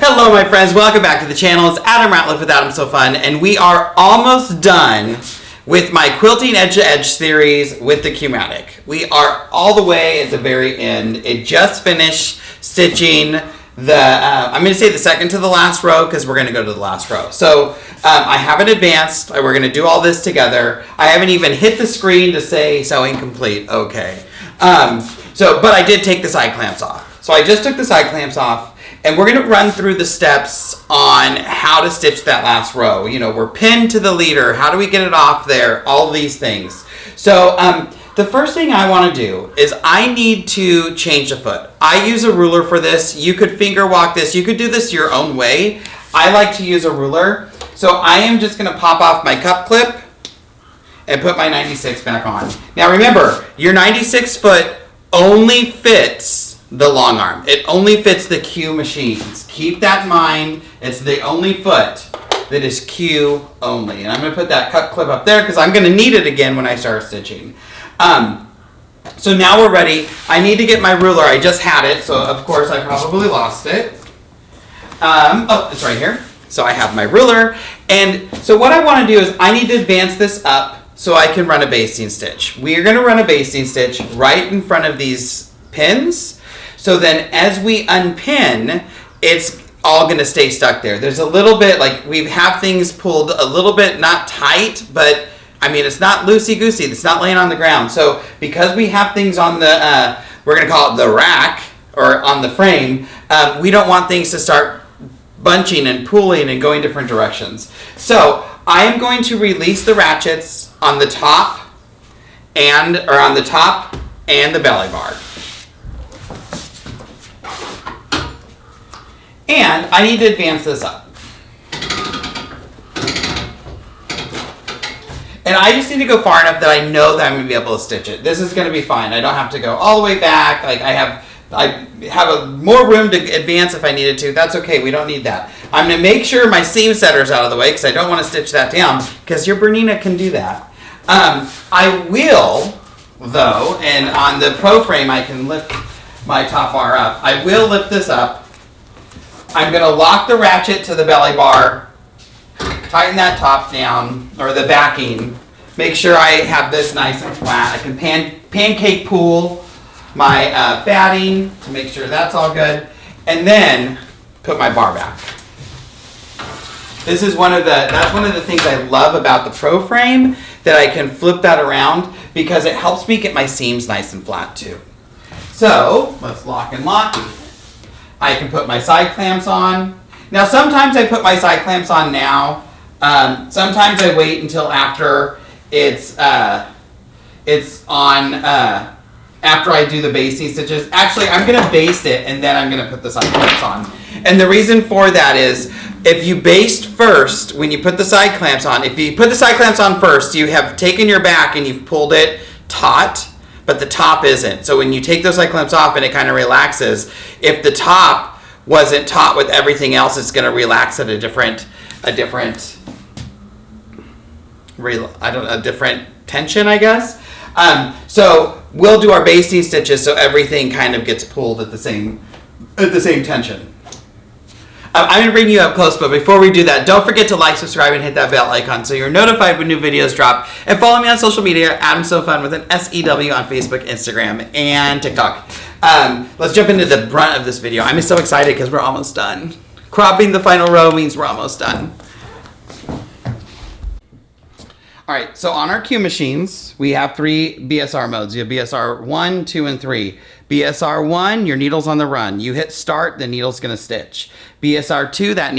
Hello my friends, welcome back to the channel. It's Adam Rateliff with Adam So Fun, and we are almost done with my quilting edge to edge series with the Q-Matic. We are all the way at the very end. It just finished stitching the, I'm going to say the second to the last row because we're going to go to the last row. So I haven't advanced, we're going to do all this together. I haven't even hit the screen to say sewing complete, okay. But I did take the side clamps off. So I just took the side clamps off. And we're going to run through the steps on how to stitch that last row. You know, we're pinned to the leader. How do we get it off there? All these things. So the first thing I want to do is I need to change the foot. I use a ruler for this. You could finger walk this. You could do this your own way. I like to use a ruler. So I am just going to pop off my cup clip and put my 96 back on. Now remember, your 96 foot only fits the long arm. It only fits the Q machines. Keep that in mind. It's the only foot that is Q only. And I'm going to put that cut clip up there because I'm going to need it again when I start stitching. So now we're ready. I need to get my ruler. I just had it, so of course I probably lost it. Oh, it's right here. So I have my ruler. And so what I want to do is I need to advance this up so I can run a basting stitch. We are going to run a basting stitch right in front of these pins. So then as we unpin, it's all going to stay stuck there. There's a little bit, like we have things pulled a little bit, not tight, but I mean, it's not loosey-goosey. It's not laying on the ground. So because we have things on the, we're going to call it the rack or on the frame, we don't want things to start bunching and pulling and going different directions. So I am going to release the ratchets on the top and the belly bar. And I need to advance this up. And I just need to go far enough that I know that I'm going to be able to stitch it. This is going to be fine. I don't have to go all the way back. Like I have more room to advance if I needed to. That's okay. We don't need that. I'm going to make sure my seam setter's out of the way because I don't want to stitch that down because your Bernina can do that. I will, though, and on the Pro frame I can lift my top bar up. I will lift this up. I'm going to lock the ratchet to the belly bar, tighten that top down, or the backing, make sure I have this nice and flat. I can pancake pull my batting to make sure that's all good, and then put my bar back. This is that's one of the things I love about the Pro frame, that I can flip that around because it helps me get my seams nice and flat too. So let's lock and lock. I can put my side clamps on. Now sometimes I put my side clamps on now. Sometimes I wait until after it's on, after I do the basting stitches. Actually, I'm going to baste it and then I'm going to put the side clamps on. And the reason for that is if you baste first, when you put the side clamps on, if you put the side clamps on first, you have taken your back and you've pulled it taut, but the top isn't. So when you take those side clamps off and it kind of relaxes, if the top wasn't taut with everything else, it's going to relax at a different tension, I guess. So we'll do our basting stitches so everything kind of gets pulled at the same tension. I'm going to bring you up close, but before we do that, don't forget to like, subscribe, and hit that bell icon so you're notified when new videos drop. And follow me on social media, Adam So Fun with an S-E-W on Facebook, Instagram, and TikTok. Let's jump into the brunt of this video. I'm so excited because we're almost done. Cropping the final row means we're almost done. All right, so on our Q machines, we have 3 BSR modes. You have BSR 1, 2, and 3. BSR 1, your needle's on the run. You hit start, the needle's gonna stitch. BSR 2, that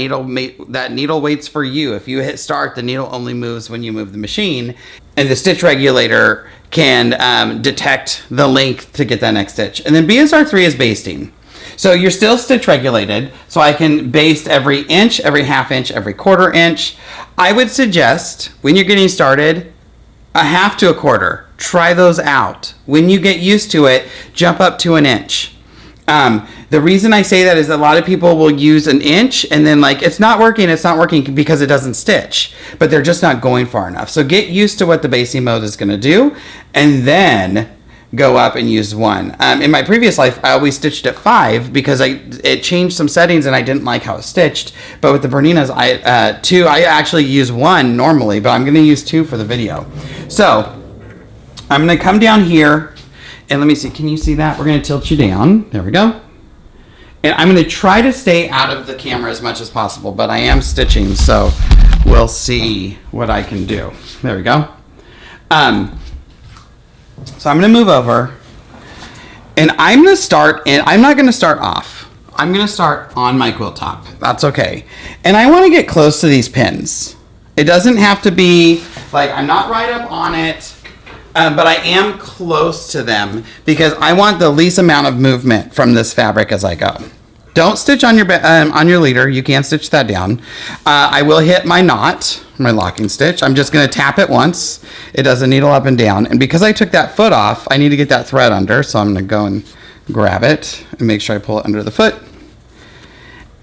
needle waits for you. If you hit start, the needle only moves when you move the machine. And the stitch regulator can detect the length to get that next stitch. And then BSR 3 is basting. So you're still stitch regulated, so I can baste every inch, every half inch, every quarter inch. I would suggest, when you're getting started, a half to a quarter. Try those out. When you get used to it, jump up to an inch. The reason I say that is that a lot of people will use an inch and then like, it's not working because it doesn't stitch, but they're just not going far enough. So get used to what the basting mode is gonna do, and then go up and use 1. In my previous life, I always stitched at 5 because it changed some settings and I didn't like how it stitched. But with the Berninas, 2, I actually use 1 normally, but I'm going to use 2 for the video. So I'm going to come down here and let me see. Can you see that? We're going to tilt you down. There we go. And I'm going to try to stay out of the camera as much as possible, but I am stitching, so we'll see what I can do. There we go. So I'm going to move over, and I'm going to start, and I'm not going to start off. I'm going to start on my quilt top. That's okay. And I want to get close to these pins. It doesn't have to be, like, I'm not right up on it, but I am close to them because I want the least amount of movement from this fabric as I go. Don't stitch on your leader. You can't stitch that down. I will hit my knot, my locking stitch. I'm just going to tap it once. It does a needle up and down. And because I took that foot off, I need to get that thread under. So I'm going to go and grab it and make sure I pull it under the foot.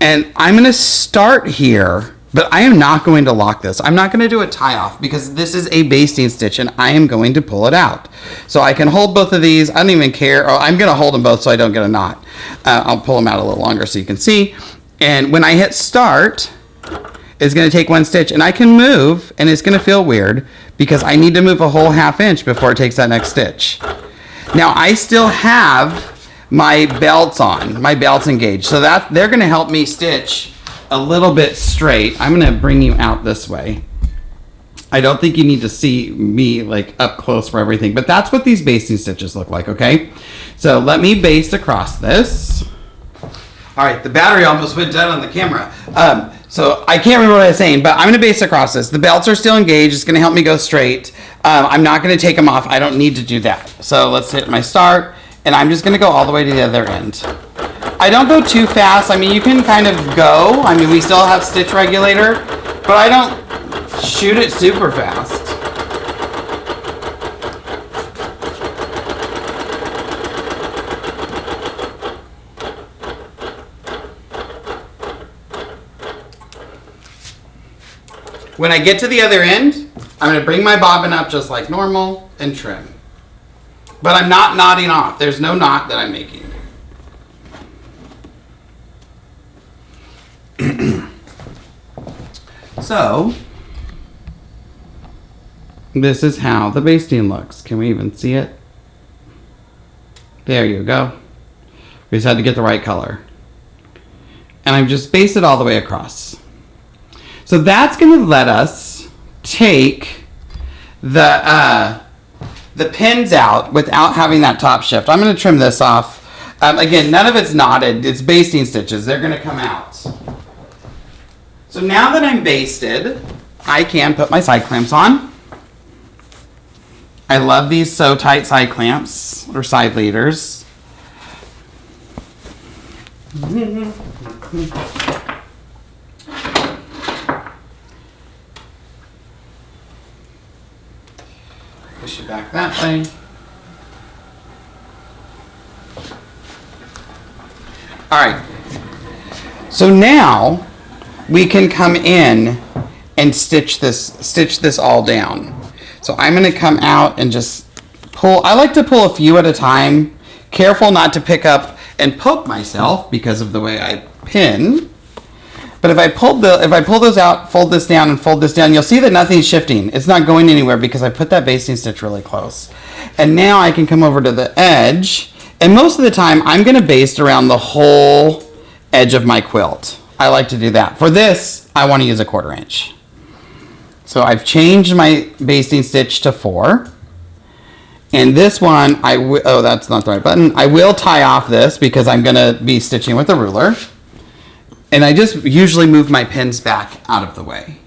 And I'm going to start here, but I am not going to lock this. I'm not going to do a tie off because this is a basting stitch and I am going to pull it out. So I can hold both of these. I don't even care. Oh, I'm going to hold them both so I don't get a knot. I'll pull them out a little longer so you can see. And when I hit start, it's going to take 1 stitch and I can move, and it's going to feel weird because I need to move a whole 1/2 inch before it takes that next stitch. Now I still have my belts on, my belts engaged. So that they're going to help me stitch a little bit straight. I'm going to bring you out this way. I don't think you need to see me like up close for everything, but that's what these basting stitches look like, okay? So let me baste across this. All right, the battery almost went dead on the camera. So I can't remember what I was saying, but I'm going to baste across this. The belts are still engaged. It's going to help me go straight. I'm not going to take them off. I don't need to do that. So let's hit my start, and I'm just going to go all the way to the other end. I don't go too fast. I mean, you can kind of go. I mean, we still have stitch regulator, but I don't shoot it super fast. When I get to the other end, I'm going to bring my bobbin up just like normal and trim. But I'm not knotting off. There's no knot that I'm making. So, this is how the basting looks. Can we even see it? There you go. We just had to get the right color. And I've just basted all the way across. So that's going to let us take the pins out without having that top shift. I'm going to trim this off. Again, none of it's knotted. It's basting stitches. They're going to come out. So now that I'm basted, I can put my side clamps on. I love these So Tight side clamps or side leaders. Push it back that way. All right. So now we can come in and stitch this all down. So I'm going to come out and just pull. I like to pull a few at a time. Careful not to pick up and poke myself because of the way I pin. But if I pull those out, fold this down and fold this down, you'll see that nothing's shifting. It's not going anywhere because I put that basting stitch really close. And now I can come over to the edge. And most of the time I'm going to baste around the whole edge of my quilt. I like to do that. For this, I want to use a 1/4 inch. So I've changed my basting stitch to 4. And this one, oh, that's not the right button. I will tie off this because I'm going to be stitching with a ruler. And I just usually move my pins back out of the way.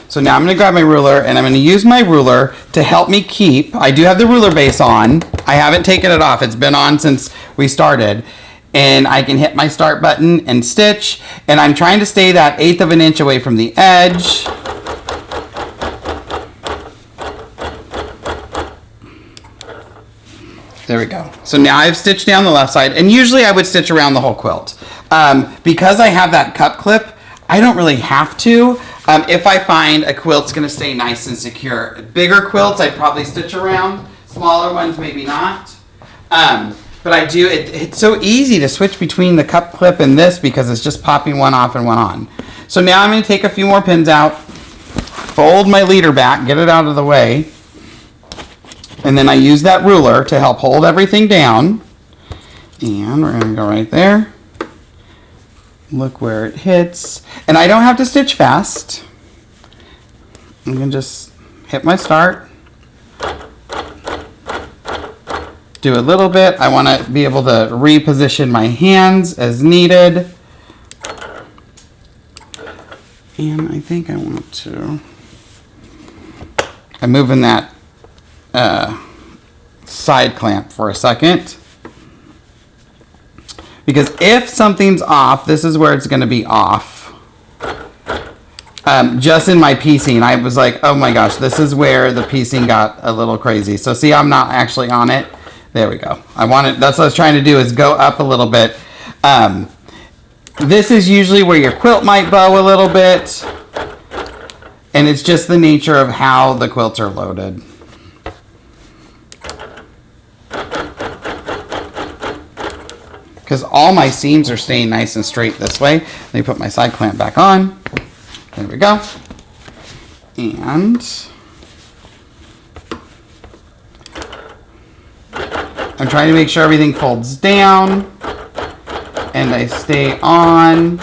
So now I'm going to grab my ruler and I'm going to use my ruler to help me keep. I do have the ruler base on. I haven't taken it off. It's been on since we started. And I can hit my start button and stitch. And I'm trying to stay that 1/8 of an inch away from the edge. There we go. So now I've stitched down the left side. And usually I would stitch around the whole quilt. Because I have that cup clip, I don't really have to. If I find a quilt's going to stay nice and secure. Bigger quilts, I'd probably stitch around. Smaller ones, maybe not. But I do, it's so easy to switch between the cup clip and this because it's just popping one off and one on. So now I'm going to take a few more pins out, fold my leader back, get it out of the way, and then I use that ruler to help hold everything down. And we're going to go right there. Look where it hits. And I don't have to stitch fast. I'm going to just hit my start. Do a little bit. I want to be able to reposition my hands as needed. And I think I want to... I'm moving that side clamp for a second. Because if something's off, this is where it's going to be off. Just in my piecing, I was like, oh my gosh, this is where the piecing got a little crazy. So see, I'm not actually on it. There we go. I want it. That's what I was trying to do, is go up a little bit. This is usually where your quilt might bow a little bit. And it's just the nature of how the quilts are loaded. Because all my seams are staying nice and straight this way. Let me put my side clamp back on. There we go. And I'm trying to make sure everything folds down and I stay on.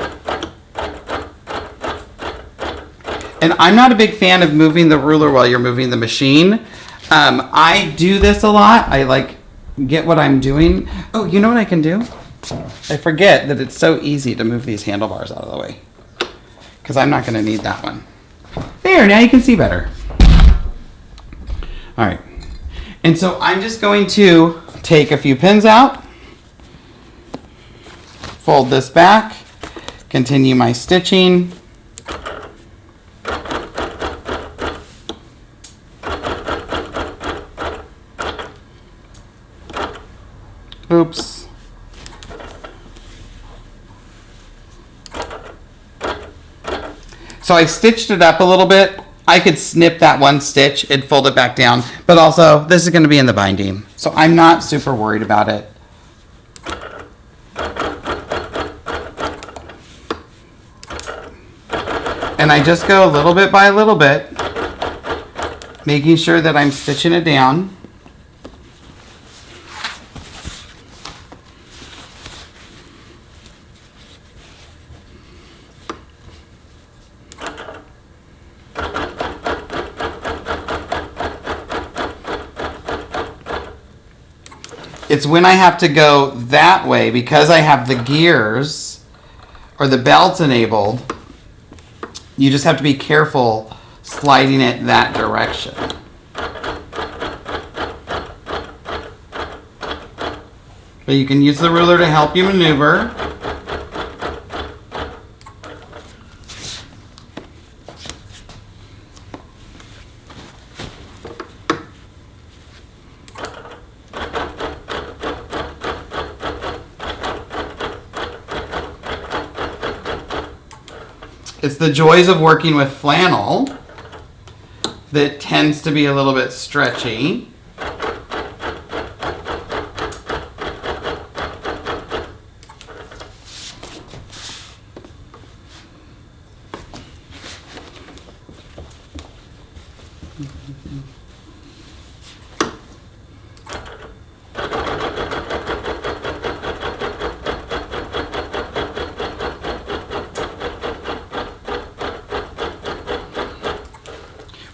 And I'm not a big fan of moving the ruler while you're moving the machine. I do this a lot. I like get what I'm doing. Oh, you know what I can do? I forget that it's so easy to move these handlebars out of the way. Because I'm not going to need that one. There, now you can see better. All right. And so I'm just going to take a few pins out. Fold this back. Continue my stitching. Oops. So I stitched it up a little bit. I could snip that one stitch and fold it back down. But also, this is going to be in the binding. So I'm not super worried about it. And I just go a little bit by a little bit, making sure that I'm stitching it down. It's when I have to go that way, because I have the gears or the belts enabled, you just have to be careful sliding it that direction. But you can use the ruler to help you maneuver. It's the joys of working with flannel that tends to be a little bit stretchy.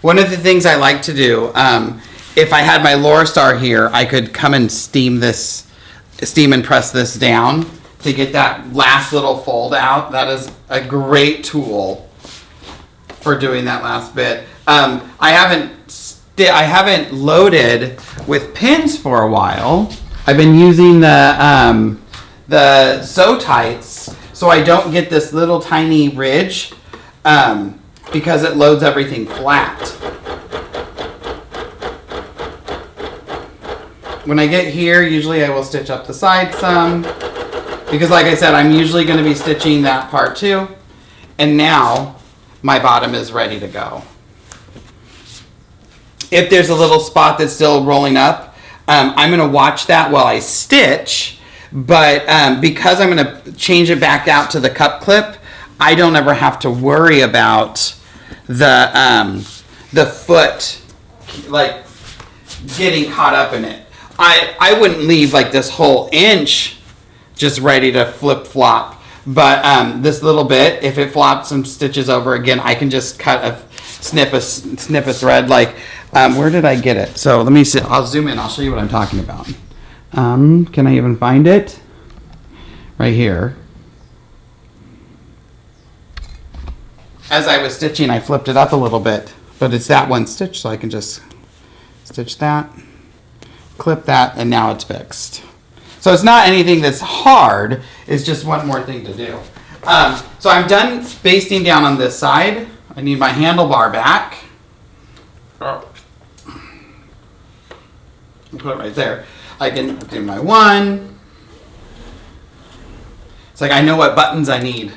One of the things I like to do, if I had my Laura Star here, I could come and steam and press this down to get that last little fold out. That is a great tool for doing that last bit. I haven't loaded with pins for a while. I've been using the sew tights so I don't get this little tiny ridge. Because it loads everything flat. When I get here, usually I will stitch up the side some. Because like I said, I'm usually going to be stitching that part too. And now my bottom is ready to go. If there's a little spot that's still rolling up, I'm going to watch that while I stitch, but because I'm going to change it back out to the cup clip, I don't ever have to worry about the foot like getting caught up in it. I wouldn't leave like this whole inch just ready to flip flop, but this little bit, if it flops and stitches over again, I can just snip a thread. Like where did I get it? So let me see. I'll zoom in. I'll show you what I'm talking about. Can I even find it? Right here. As I was stitching, I flipped it up a little bit, but it's that one stitch, so I can just stitch that, clip that, and now it's fixed. So it's not anything that's hard, it's just one more thing to do. So I'm done basting down on this side. I need my handlebar back. I'll put it right there. I can do my one. It's like I know what buttons I need.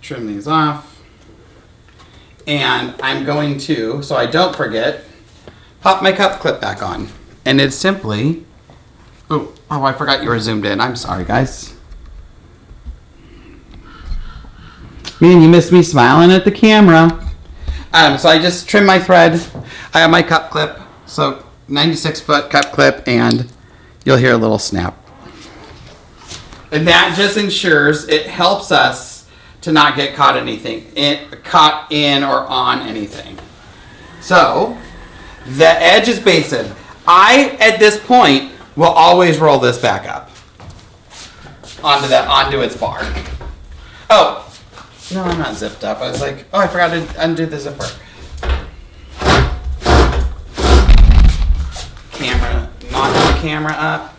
Trim these off. And I'm going to, so I don't forget, pop my cup clip back on. And it's simply, oh, I forgot you were zoomed in. I'm sorry, guys. Man, you missed me smiling at the camera. So I just trim my thread. I have my cup clip, so 96-foot cup clip, and you'll hear a little snap. And that just ensures, it helps us to not get caught caught in or on anything. So the edge is basted. At this point, will always roll this back up onto its bar. Oh, no, I'm not zipped up. I was like, oh, I forgot to undo the zipper. Knock the camera up.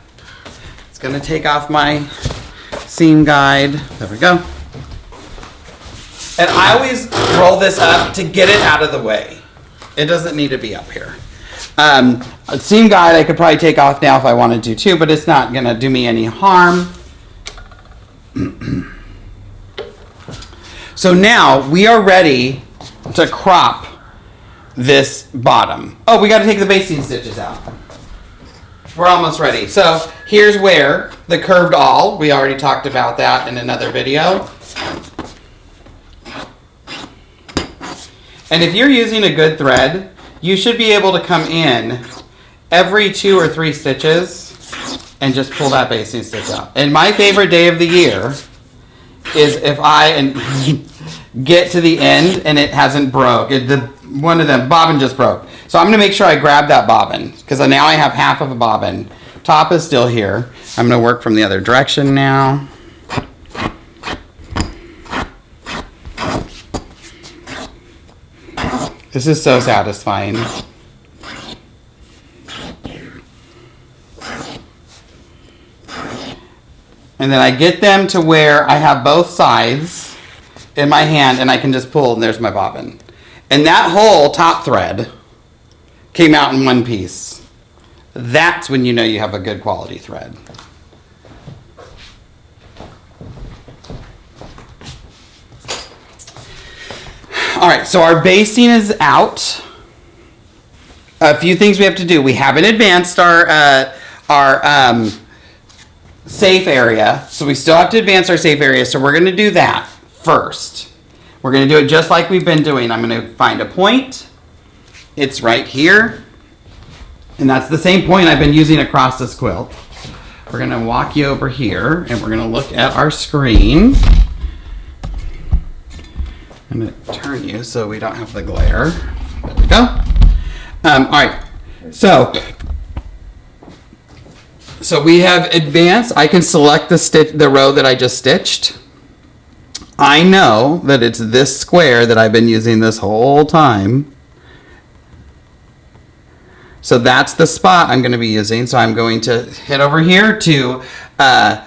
It's gonna take off my seam guide. There we go. And I always roll this up to get it out of the way. It doesn't need to be up here. A seam guide I could probably take off now if I wanted to too, but it's not gonna do me any harm. So now we are ready to crop this bottom. Oh, we gotta take the basting stitches out. We're almost ready. So here's where the curved awl, we already talked about that in another video. And if you're using a good thread, you should be able to come in every 2 or 3 stitches and just pull that basting stitch out. And my favorite day of the year is if I get to the end and it hasn't broke. One of them, bobbin just broke. So I'm gonna make sure I grab that bobbin because now I have half of a bobbin. Top is still here. I'm gonna work from the other direction now. This is so satisfying. And then I get them to where I have both sides in my hand and I can just pull and there's my bobbin. And that whole top thread came out in one piece. That's when you know you have a good quality thread. All right, so our basting is out. A few things we have to do. We haven't advanced our safe area, so we still have to advance our safe area, so we're going to do that first. We're going to do it just like we've been doing. I'm going to find a point. It's right here, and that's the same point I've been using across this quilt. We're going to walk you over here, and we're going to look at our screen. I'm going to turn you so we don't have the glare. There we go. All right, so we have advanced. I can select the row that I just stitched. I know that it's this square that I've been using this whole time. So that's the spot I'm going to be using. So I'm going to hit over here to a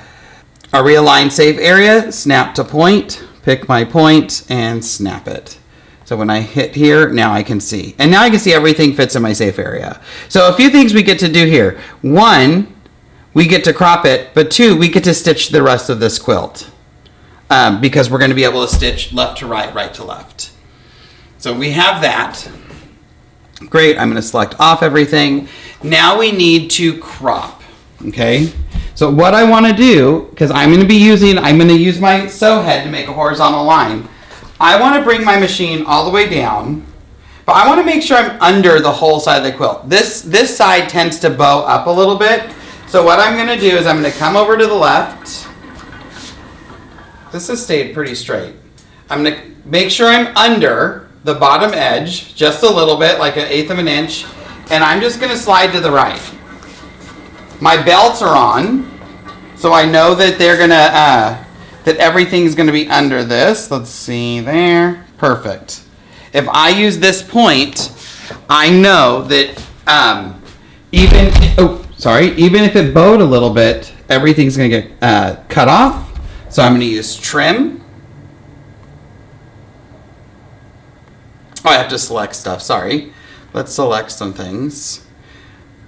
realigned safe area, snap to point, pick my point, and snap it. So when I hit here, now I can see. And now I can see everything fits in my safe area. So a few things we get to do here. 1, we get to crop it, but 2, we get to stitch the rest of this quilt. Because we're going to be able to stitch left to right, right to left. So we have that. Great, I'm gonna select off everything. Now we need to crop, okay? So what I wanna do, because I'm gonna use my sew head to make a horizontal line. I wanna bring my machine all the way down, but I wanna make sure I'm under the whole side of the quilt. This side tends to bow up a little bit. So what I'm gonna do is I'm gonna come over to the left. This has stayed pretty straight. I'm gonna make sure I'm under the bottom edge, just a little bit, like 1/8 of an inch, and I'm just gonna slide to the right. My belts are on, so I know that they're gonna, that everything's gonna be under this. Let's see there, perfect. If I use this point, I know that even if it bowed a little bit, everything's gonna get cut off. So I'm gonna use trim. Oh, I have to select stuff, sorry. Let's select some things.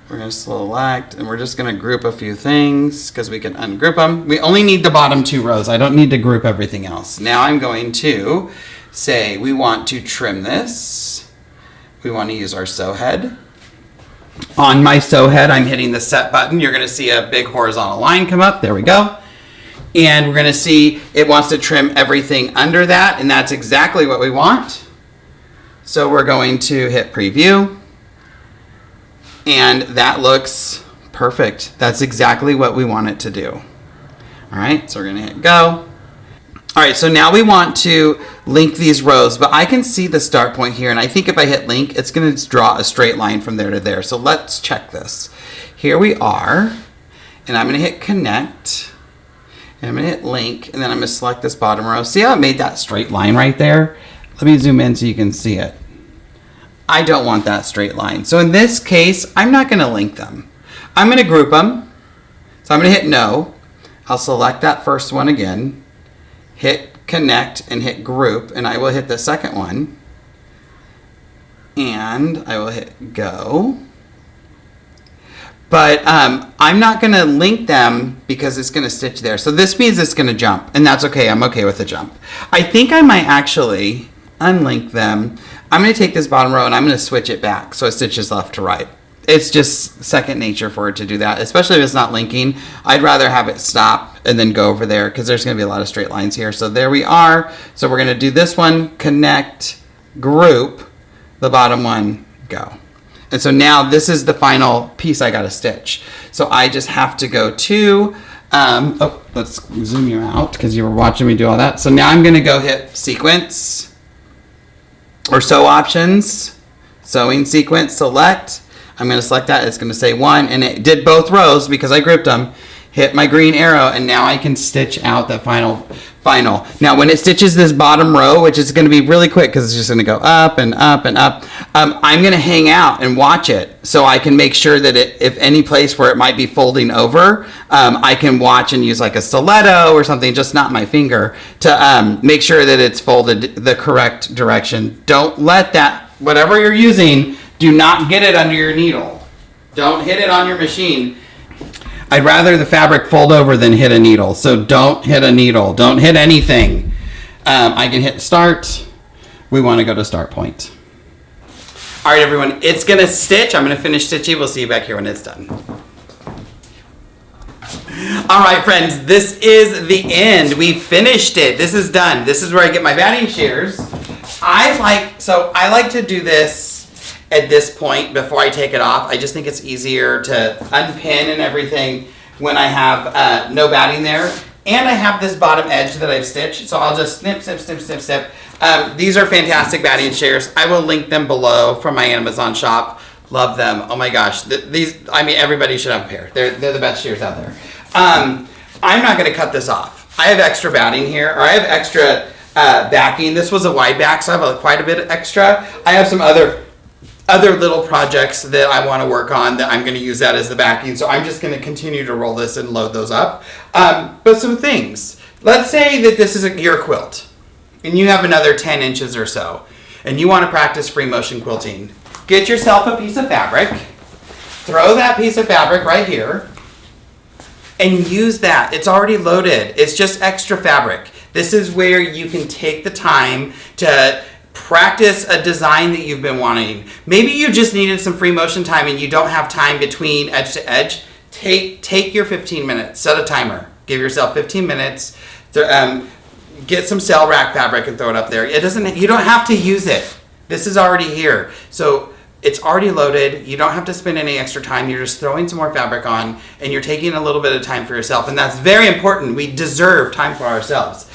We're gonna select, and we're just gonna group a few things because we can ungroup them. We only need the bottom 2 rows. I don't need to group everything else. Now I'm going to say we want to trim this. We want to use our sew head. On my sew head, I'm hitting the set button. You're gonna see a big horizontal line come up. There we go. And we're gonna see it wants to trim everything under that, and that's exactly what we want. So we're going to hit preview, and that looks perfect. That's exactly what we want it to do. All right, so we're gonna hit go. All right, so now we want to link these rows, but I can see the start point here, and I think if I hit link, it's gonna draw a straight line from there to there. So let's check this. Here we are, and I'm gonna hit connect, and I'm gonna hit link, and then I'm gonna select this bottom row. See how it made that straight line right there? Let me zoom in so you can see it. I don't want that straight line. So in this case, I'm not gonna link them. I'm gonna group them. So I'm gonna hit no. I'll select that first one again, hit connect and hit group, and I will hit the second one. And I will hit go. But I'm not gonna link them because it's gonna stitch there. So this means it's gonna jump, and that's okay, I'm okay with the jump. I think I might actually unlink them. I'm gonna take this bottom row and I'm gonna switch it back so it stitches left to right. It's just second nature for it to do that, especially if it's not linking. I'd rather have it stop and then go over there because there's gonna be a lot of straight lines here. So there we are. So we're gonna do this one, connect, group, the bottom one, go. And so now this is the final piece I gotta stitch. So I just have to go to, let's zoom you out because you were watching me do all that. So now I'm gonna go hit sequence or sew options, sewing sequence, select. I'm gonna select that, it's gonna say 1, and it did both rows because I grouped them. Hit my green arrow, and now I can stitch out that final. Now when it stitches this bottom row, which is gonna be really quick because it's just gonna go up and up and up, I'm gonna hang out and watch it so I can make sure that if any place where it might be folding over, I can watch and use like a stiletto or something, just not my finger, to make sure that it's folded the correct direction. Don't let that, whatever you're using, do not get it under your needle. Don't hit it on your machine. I'd rather the fabric fold over than hit a needle. So don't hit a needle. Don't hit anything. I can hit start. We want to go to start point. All right, everyone. It's going to stitch. I'm going to finish stitching. We'll see you back here when it's done. All right, friends. This is the end. We finished it. This is done. This is where I get my batting shears. I like to do this at this point before I take it off. I just think it's easier to unpin and everything when I have no batting there. And I have this bottom edge that I've stitched, so I'll just snip, snip, snip, snip, snip. These are fantastic batting shears. I will link them below from my Amazon shop. Love them. Oh my gosh. Everybody should have a pair. They're the best shears out there. I'm not gonna cut this off. I have extra batting here, or I have extra backing. This was a wide back, so I have quite a bit extra. I have some other little projects that I want to work on that I'm going to use that as the backing. So I'm just going to continue to roll this and load those up. But some things. Let's say that this is your quilt and you have another 10 inches or so and you want to practice free motion quilting. Get yourself a piece of fabric. Throw that piece of fabric right here and use that. It's already loaded. It's just extra fabric. This is where you can take the time to practice a design that you've been wanting. Maybe you just needed some free motion time and you don't have time between edge to edge. Take your 15 minutes, set a timer. Give yourself 15 minutes. Get some cell rack fabric and throw it up there. You don't have to use it. This is already here. So it's already loaded. You don't have to spend any extra time. You're just throwing some more fabric on and you're taking a little bit of time for yourself. And that's very important. We deserve time for ourselves.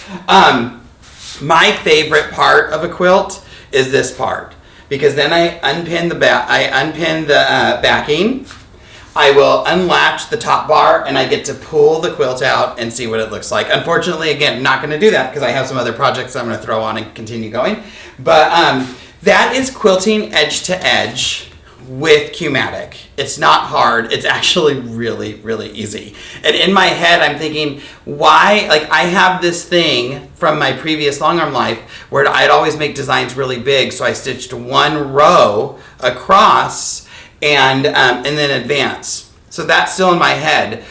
My favorite part of a quilt is this part, because then I unpin the backing. I will unlatch the top bar and I get to pull the quilt out and see what it looks like. Unfortunately, again, not going to do that because I have some other projects I'm going to throw on and continue going. But that is quilting edge to edge with Q-Matic. It's not hard. It's actually really, really easy. And in my head, I'm thinking, why? Like, I have this thing from my previous long arm life where I'd always make designs really big. So I stitched one row across and then advance. So that's still in my head.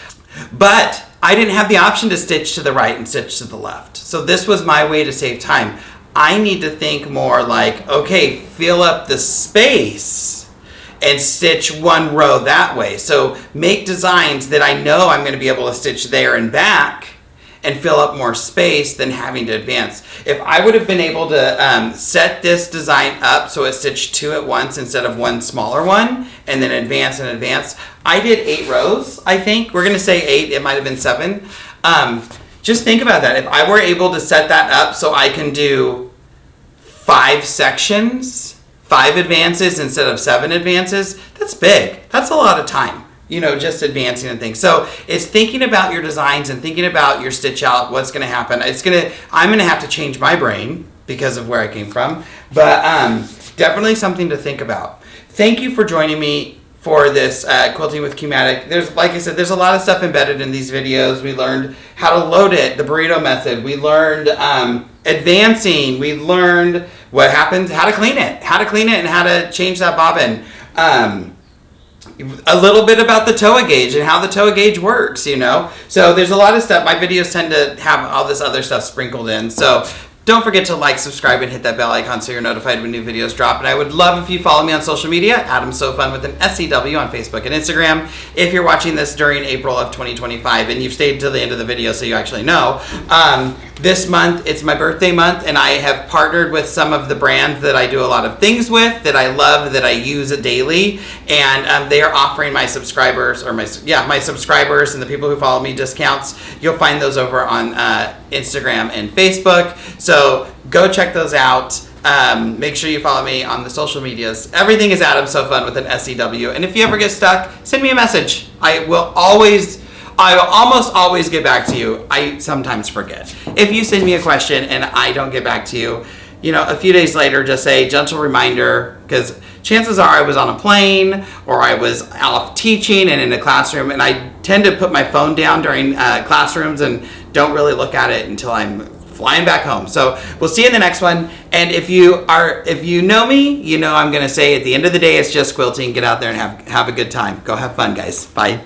But I didn't have the option to stitch to the right and stitch to the left. So this was my way to save time. I need to think more like, okay, fill up the space and stitch one row that way. So make designs that I know I'm going to be able to stitch there and back and fill up more space than having to advance. If I would have been able to set this design up so it stitched 2 at once instead of one smaller one, and then advance and advance, I did 8 rows, I think. We're gonna say 8, it might have been 7. Just think about that. If I were able to set that up so I can do 5 sections, 5 advances instead of 7 advances, that's big. That's a lot of time. You know, just advancing and things. So it's thinking about your designs and thinking about your stitch out, what's going to happen. I'm going to have to change my brain because of where I came from, but definitely something to think about. Thank you for joining me for this Quilting with Q-Matic. There's, like I said, there's a lot of stuff embedded in these videos. We learned how to load it, the burrito method. We learned advancing. We learned what happens, how to clean it and how to change that bobbin. A little bit about the TOA gauge and how the TOA gauge works, you know. So there's a lot of stuff. My videos tend to have all this other stuff sprinkled in. So don't forget to like, subscribe, and hit that bell icon so you're notified when new videos drop. And I would love if you follow me on social media, Adam's So Fun with an SCW on Facebook and Instagram. If you're watching this during April of 2025 and you've stayed till the end of the video so you actually know, this month, it's my birthday month, and I have partnered with some of the brands that I do a lot of things with, that I love, that I use daily, and they are offering my subscribers, or my subscribers and the people who follow me discounts. You'll find those over on Instagram and Facebook. So go check those out. Make sure you follow me on the social medias. Everything is Adam So Fun with an SCW. And if you ever get stuck, send me a message. I will almost always get back to you. I sometimes forget. If you send me a question and I don't get back to you, you know, a few days later, just say gentle reminder, because chances are I was on a plane or I was off teaching and in a classroom, and I tend to put my phone down during classrooms and don't really look at it until I'm flying back home. So we'll see you in the next one. And if you know me, you know I'm going to say at the end of the day, it's just quilting. Get out there and have a good time. Go have fun, guys. Bye.